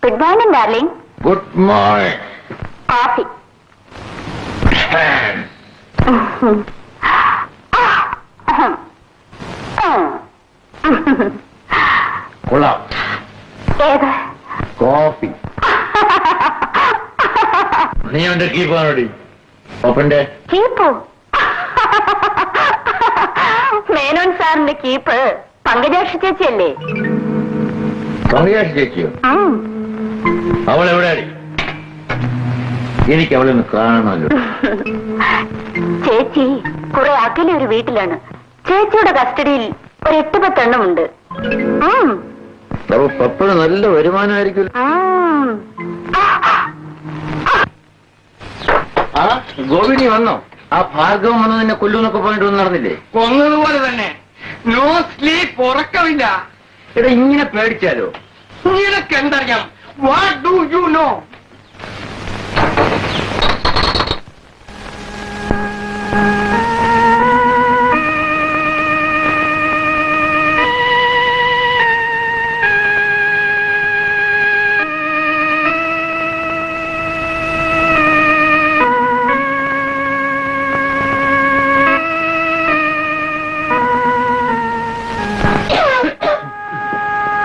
Good morning darling. Good morning. Coffee. കൊള്ളാം. ഏത് coffee? നീ എന്റെ കീപ്പാണോടി? ഓപ്പന്റെ കീപ്പോ? മേനോൻ സാറിന്റെ കീപ്പ് പങ്കജാക്ഷി ചേച്ചിയല്ലേ? പങ്കജാക്ഷി ചേച്ചിയോ? അവൾ എവിടെയാടി? എനിക്ക് അവളൊന്ന് കാണണമല്ലോ. ചേച്ചി കുറെ അകലെ ഒരു വീട്ടിലാണ്. ചേച്ചിയുടെ കസ്റ്റഡിയിൽ ഒരു 8-10 എണ്ണമുണ്ട്. എപ്പോഴും നല്ല വരുമാനമായിരിക്കും. ആ ഗോപിനി വന്നോ? ആ ഭാർഗവം വന്ന് നിന്നെ കൊല്ലൂന്നൊക്കെ പറഞ്ഞിട്ട് ഒന്നും നടന്നില്ലേ? കൊന്നതുപോലെ തന്നെ. നോ സ്ലീപ്പ്, ഉറക്കമില്ല. എടാ ഇങ്ങനെ പേടിച്ചാലോ? നിനക്ക് എന്തറിയാം? What do you know?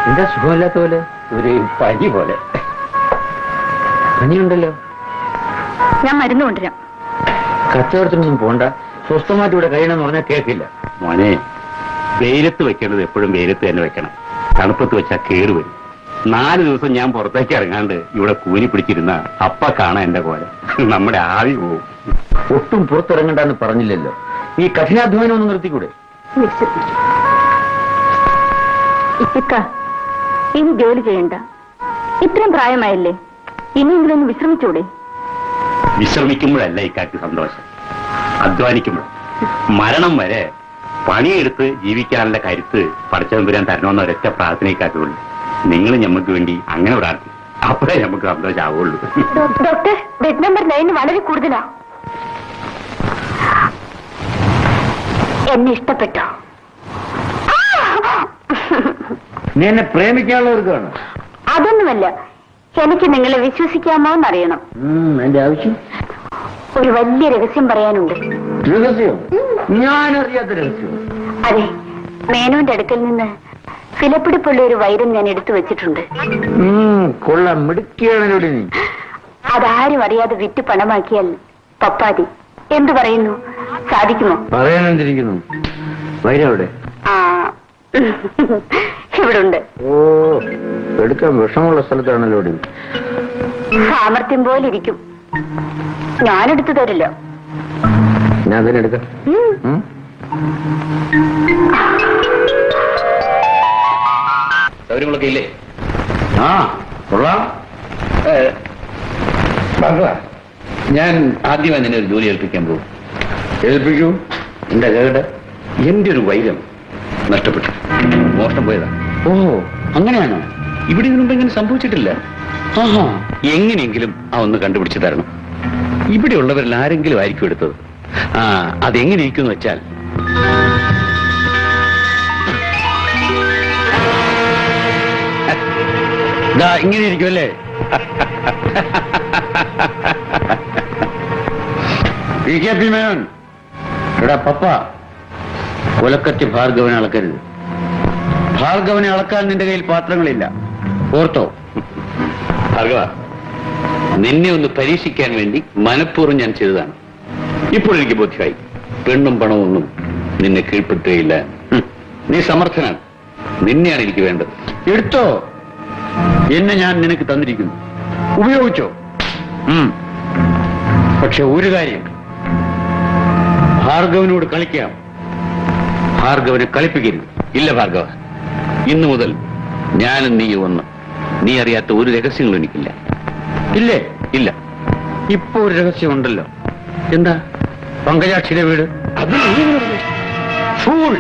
എന്താ സുഖമില്ലാത്ത പോലെ? ഒരു പനി പോലെ. പനിയുണ്ടല്ലോ. ഞാൻ മരുന്ന് കൊണ്ടുവരാം. കച്ചവടത്തിനൊന്നും പോണ്ട, സ്വസ്ഥമായിട്ട് ഇവിടെ കഴിയണമെന്ന് പറഞ്ഞാൽ കേൾക്കില്ല. മോനെ, വെയിലത്ത് വെക്കേണ്ടത് എപ്പോഴും വെയിലത്ത് തന്നെ വെക്കണം. തണുപ്പത്ത് വെച്ചാൽ കേട് വരും. 4 ദിവസം ഞാൻ പുറത്തേക്ക് ഇറങ്ങാണ്ട് ഇവിടെ കൂനി പിടിച്ചിരുന്ന അപ്പ കാണാൻ എന്റെ പോലെ നമ്മുടെ ആവി പോവും. ഒട്ടും പുറത്തിറങ്ങണ്ടെന്ന് പറഞ്ഞില്ലല്ലോ. ഈ കഠിനാധ്വാനം ഒന്ന് നിർത്തിക്കൂടെ? ഇക്ക ഇനി ജോലി ചെയ്യണ്ട. ഇത്രയും പ്രായമായില്ലേ, ഇനിയെങ്കിലും ഒന്ന് വിശ്രമിച്ചൂടെ? വിശ്രമിക്കുമ്പോഴല്ല ഇക്കാക്ക് സന്തോഷം, അധ്വാനിക്കുമ്പോൾ. മരണം വരെ പണിയെടുത്ത് ജീവിക്കാനുള്ള കരുത്ത് പടച്ചതമ്പുരാൻ തരണമെന്ന ഒരൊറ്റ പ്രാർത്ഥന ഇക്കാക്കുള്ളൂ. നിങ്ങൾ ഞമ്മക്ക് വേണ്ടി അങ്ങനെ പ്രാർത്ഥിക്കും, അപ്പോഴേ നമുക്ക് സന്തോഷമാവുള്ളൂ. ഡോക്ടർ, ബെഡ് നമ്പർ 9 വളരെ കൂടുതലാ. എന്നെ ഇഷ്ടപ്പെട്ടോ? നീ എന്നെ പ്രേമിക്കാനുള്ളവർക്കാണ്? അതൊന്നുമല്ല, എനിക്ക് നിങ്ങളെ വിശ്വസിക്കാമോ എന്നറിയണം. എന്റെ ആവശ്യം ഒരു വലിയ രഹസ്യം പറയാനുണ്ട്. രഹസ്യം? ഞാനറിയാത്ത രഹസ്യം? അതെ, മേനോന്റെ അടുക്കൽ നിന്ന് വിലപിടിപ്പുള്ള ഒരു വൈരം ഞാൻ എടുത്തു വെച്ചിട്ടുണ്ട്. കൊള്ളാം, മിടുക്കിയാണല്ലോടി നീ. അതാരും അറിയാതെ വിറ്റ് പണമാക്കിയാൽ പപ്പാതി. എന്തു പറയുന്നു, സാധിക്കുമോ? പറയാനെന്തിരിക്കുന്നു? വൈരം എവിടെ? ഇവിടെ ഉണ്ട്. ഓ, എടുക്കാൻ വിഷമുള്ള സ്ഥലത്താണല്ലോടി. സാമർത്ഥ്യം പോലെ ഇരിക്കും. ഞാനെടുത്തു തരില്ല. ഞാൻ തന്നെ എടുക്കാം. സൗകര്യങ്ങളൊക്കെ ഇല്ലേ? ആ കൊള്ളാം. ഞാൻ ആദ്യമായി നിന്നെ ഒരു ജോലി ഏൽപ്പിക്കാൻ പോകും. ഏൽപ്പിക്കൂ. എന്താ കേട്ടെ? എന്റെ ഒരു വൈരം നഷ്ടപ്പെട്ടു, മോഷണം പോയതാ. ഓ, അങ്ങനെയാണോ? ഇവിടെ ഇതിനു മുമ്പ് ഇങ്ങനെ സംഭവിച്ചിട്ടില്ല. ആഹാ. എങ്ങനെയെങ്കിലും ഒന്ന് കണ്ടുപിടിച്ച് തരണം. ഇവിടെ ഉള്ളവരിൽ ആരെങ്കിലും ആയിരിക്കും എടുത്തത്. അതെങ്ങനെ ഇരിക്കുമെന്ന് വെച്ചാൽ, ഇങ്ങനെ ഇരിക്കുമല്ലേ? മേനോൻ, എടാ പപ്പ, കൊലക്കത്തി ഭാർഗവനെ അളക്കരുത്. ഭാർഗവനെ അളക്കാൻ നിന്റെ കയ്യിൽ പാത്രങ്ങളില്ല, ഓർത്തോ? ഭാർഗവ, നിന്നെ ഒന്ന് പരീക്ഷിക്കാൻ വേണ്ടി മനഃപൂർവ്വം ഞാൻ ചെയ്തതാണ്. ഇപ്പോൾ എനിക്ക് ബോധ്യമായി, പെണ്ണും പണവും ഒന്നും നിന്നെ കീഴ്പ്പെടുത്തുകയില്ല. നീ സമർത്ഥനാണ്, നിന്നെയാണ് എനിക്ക് വേണ്ടത്. എടുത്തോ, എന്നെ ഞാൻ നിനക്ക് തന്നിരിക്കുന്നു, ഉപയോഗിച്ചോ. പക്ഷെ ഒരു കാര്യം, ഭാർഗവനോട് കളിക്കാം, ഭാർഗവനെ കളിപ്പിക്കരുത്. ഇല്ല ഭാർഗവ, ഇന്നു മുതൽ ഞാനും നീ ഒന്ന്. നീ അറിയാത്ത ഒരു രഹസ്യങ്ങളും എനിക്കില്ല. ഇല്ലേ? ഇല്ല. ഇപ്പൊ ഒരു രഹസ്യമുണ്ടല്ലോ. എന്താ? പങ്കജാക്ഷിയുടെ വീട്. അത് ഫൂൾ!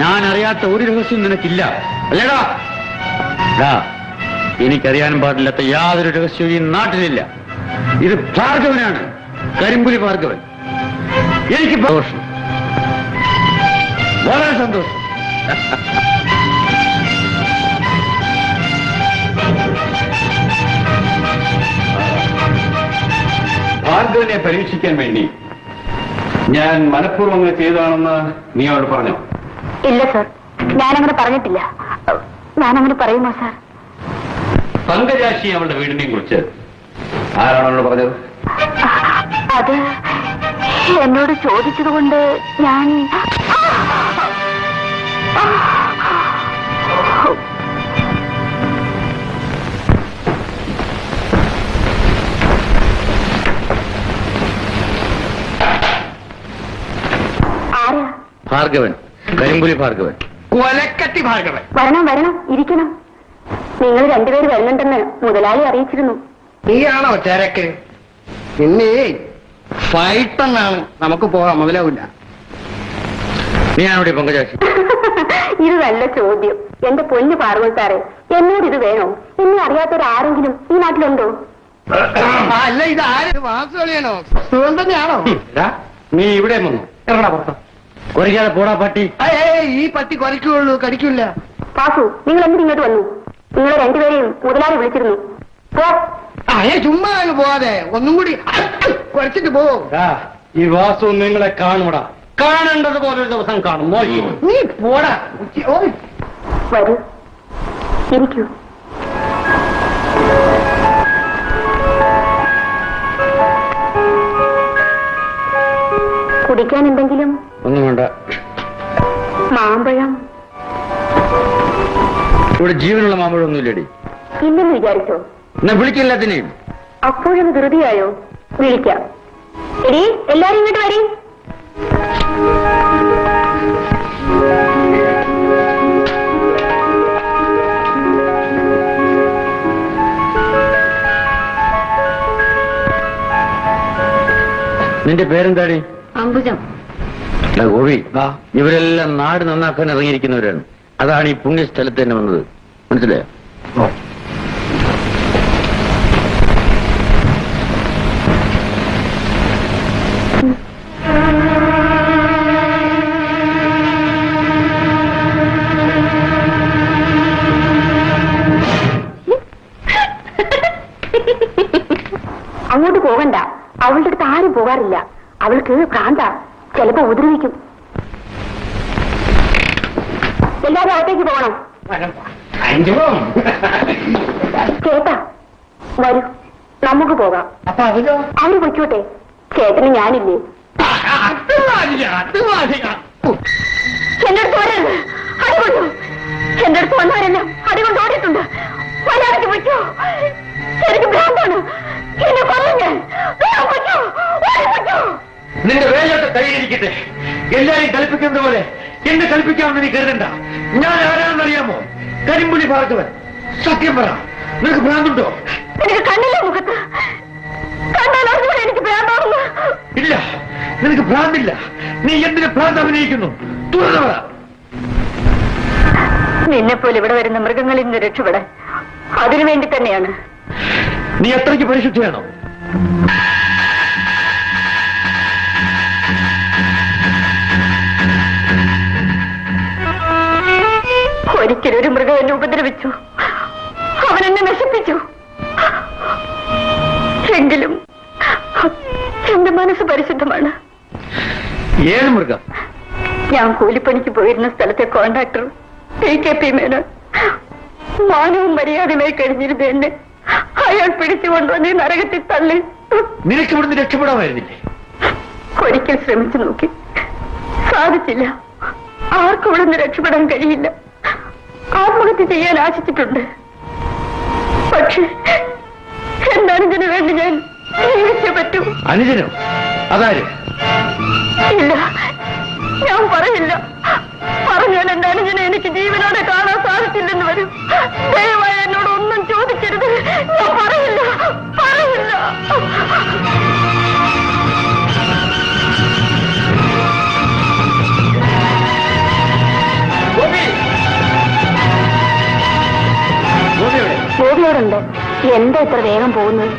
ഞാൻ അറിയാത്ത ഒരു രഹസ്യം നിനക്കില്ല, അല്ലേടാ? എനിക്കറിയാനും പാടില്ലാത്ത യാതൊരു രഹസ്യവും ഈ നാട്ടിലില്ല. ഇത് ഭാർഗവനാണ്, കരിമ്പുലി ഭാർഗവൻ. എനിക്ക് സന്തോഷം, വളരെ സന്തോഷം. ഭാർഗവനെ പരീക്ഷിക്കാൻ വേണ്ടി ഞാൻ മനഃപൂർവ്വം അങ്ങനെ ചെയ്തതാണെന്ന് നീ അവൾ പറഞ്ഞു? ഇല്ല സർ, ഞാനങ്ങനെ പറഞ്ഞിട്ടില്ല. ഞാനങ്ങനെ പറയുമോ സാർ? പങ്കജാക്ഷി അവളുടെ വീടിനെയും കുറിച്ച് ആരാണ് അവളോട് പറഞ്ഞത്? അത് എന്നോട് ചോദിച്ചതുകൊണ്ട് ഞാൻ ആരാ? ഭാർഗവൻ, കരിമ്പുലി ഭാർഗവൻ. കൊലക്കത്തി ഭാർഗവൻ. വരണം വരണം, ഇരിക്കണം. നിങ്ങൾ രണ്ടുപേര് വരുന്നുണ്ടെന്ന് മുതലാളി അറിയിച്ചിരുന്നു. നീയാണോ തിരക്ക്? പിന്നെ ഫൈറ്റ് എന്നാണ്, നമുക്ക് പോകാം, മുതലാവില്ല. നീയാണോടി പങ്കജാക്ഷി? ഇത് നല്ല ചോദ്യം. എന്റെ പൊന്നു പാർവൽ സാറേ, എന്നോട് ഇത് വേണോ? എന്നെ അറിയാത്തൊരാരെങ്കിലും ഈ നാട്ടിലുണ്ടോ? അല്ല, ഇത് ആര്? വാസുകളിയാണോ? സുഖം തന്നെയാണോ? നീ ഇവിടെ വന്നു ഇറങ്ങടാ പുറത്ത്. കുറയ്ക്കാതെ പോടാ പട്ടി. ഈ പട്ടി കുറയ്ക്കുള്ളൂ, കടിക്കില്ല. പാസു, നിങ്ങൾ എന്തിന് ഇങ്ങോട്ട് വന്നു? നിങ്ങളെ രണ്ടുപേരെയും മുതലാളി വിളിച്ചിരുന്നു. പോ. ചുമ്മാ അങ്ങ് പോവാതെ ഒന്നും കൂടി കുറച്ചിട്ട് പോ. ഈ വാസു നിങ്ങളെ കാണുമടാ, കാണേണ്ടത് പോലെ ഒരു ദിവസം കാണും. നീ പോടാ. വരൂ, ഇരിക്കൂ. കുടിക്കാൻ എന്തെങ്കിലും? ഒന്നും വേണ്ട. മാമ്പഴം? ഇവിടെ ജീവനുള്ള മാമ്പഴമൊന്നുമില്ലടി. ഇല്ലെന്ന് വിചാരിച്ചോ? എന്നാ വിളിക്കില്ലാത്തിനെയും. അപ്പോഴൊന്ന് ധൃതിയായോ? വിളിക്കാം. എടി, എല്ലാരും ഇങ്ങോട്ട് വരീ. നിന്റെ പേരെന്താടി? അംബുജം. ഗോപി, ഇവരെല്ലാം നാട് നന്നാക്കാൻ ഇറങ്ങിയിരിക്കുന്നവരാണ്. അതാണ് ഈ പുണ്യസ്ഥലത്ത് തന്നെ വന്നത്. മനസ്സിലായോ? അങ്ങോട്ട് പോകണ്ട. അവളുടെ അടുത്ത് ആരും പോകാറില്ല. അവൾക്ക് ഭ്രാന്ത, ചിലപ്പോ ഉപദ്രവിക്കും. എല്ലാവരും അകത്തേക്ക് പോകണം. ചേട്ടാ വരൂ, നമുക്ക് പോകാം. അപ്പൊ അതിലോ? അവര് പൊയ്ക്കോട്ടെ, ചേട്ടന് ഞാനില്ലേ. എന്റെ അടുത്ത് വരരുത്, അടികൊണ്ടു. എന്റെ അടുത്ത് വന്നവരെല്ലാം അടികൊണ്ട് ഓടിയിട്ടുണ്ട്. മലയാളിക്ക് പൊയ്ക്കോ, എനിക്ക് ഭ്രാന്താണ്. എന്നെ കൊല്ലും ഞാൻ. പൊയ്ക്കോ, ഓടിപ്പൊയ്ക്കോ. നിന്റെ വേലയോട്ട് കൈയിരിക്കട്ടെ. എല്ലാരെയും കൽപ്പിക്കുന്നത് പോലെ എന്നെ കൽപ്പിക്കാമെന്ന് നീ കരുതണ്ട. ഞാൻ ആരാണെന്നറിയാമോ? കരിമ്പുലി ഭാർഗവൻ. സത്യം പറ, നിനക്ക് ഭ്രാന്തുണ്ടോ? എനിക്ക് കണ്ണില്ല മുഖത്ത്. കണ്ടാൽ അറിഞ്ഞൂടെ എനിക്ക് ഭ്രാന്താണെന്ന്? ഇല്ല, നിനക്ക് ഭ്രാന്തില്ല. നീ എന്തിന് ഭ്രാന്ത് അഭിനയിക്കുന്നു? തുറന്നു പറ. നിന്നെപ്പോലെ ഇവിടെ വരുന്ന മൃഗങ്ങളിൽ നിന്ന് രക്ഷപ്പെടാൻ അതിനു വേണ്ടി തന്നെയാണ്. നീ അത്രയ്ക്ക് പരിശുദ്ധിയാണോ? ഒരിക്കലൊരു മൃഗം എന്നെ ഉപദ്രവിച്ചു. അവൻ എന്നെ നശിപ്പിച്ചു. എങ്കിലും എന്റെ മനസ്സ് പരിശുദ്ധമാണ്. ഏത് മൃഗം? ഞാൻ കൂലിപ്പണിക്ക് പോയിരുന്ന സ്ഥലത്തെ കോൺട്രാക്ടർ TKP മേനോൻ. മാനവും മര്യാദയുമായി കഴിഞ്ഞിരുന്നു എന്നെ അയാൾ പിടിച്ചുകൊണ്ടുവന്ന് ഈ നരകത്തിൽ തള്ളി. നിനക്ക് ഇവിടുന്ന് രക്ഷപ്പെടാമായിരുന്നില്ലേ? ഒരിക്കൽ ശ്രമിച്ചു നോക്കി, സാധിച്ചില്ല. ആർക്കും ഇവിടുന്ന് രക്ഷപ്പെടാൻ കഴിയില്ല. ആത്മഹത്യ ചെയ്യാൻ ആശിച്ചിട്ടുണ്ട്. പക്ഷേ എന്റെ അനുജന് വേണ്ടി ഞാൻ ജീവിച്ചേ പറ്റൂ. അനുജനോ? അതാര്? ഇല്ല, ഞാൻ പറയില്ല. പറഞ്ഞാൽ എന്റെ അനുജനെ എനിക്ക് ജീവനോടെ കാണാൻ സാധിച്ചില്ലെന്ന് വരും. ദയവായി എന്നോട് ഒന്നും ചോദിക്കരുത്. ഞാൻ പറയില്ല, പറയില്ല. ഗോപിയോടുണ്ട്. എന്താ ഇത്ര വേഗം പോകുന്നത്?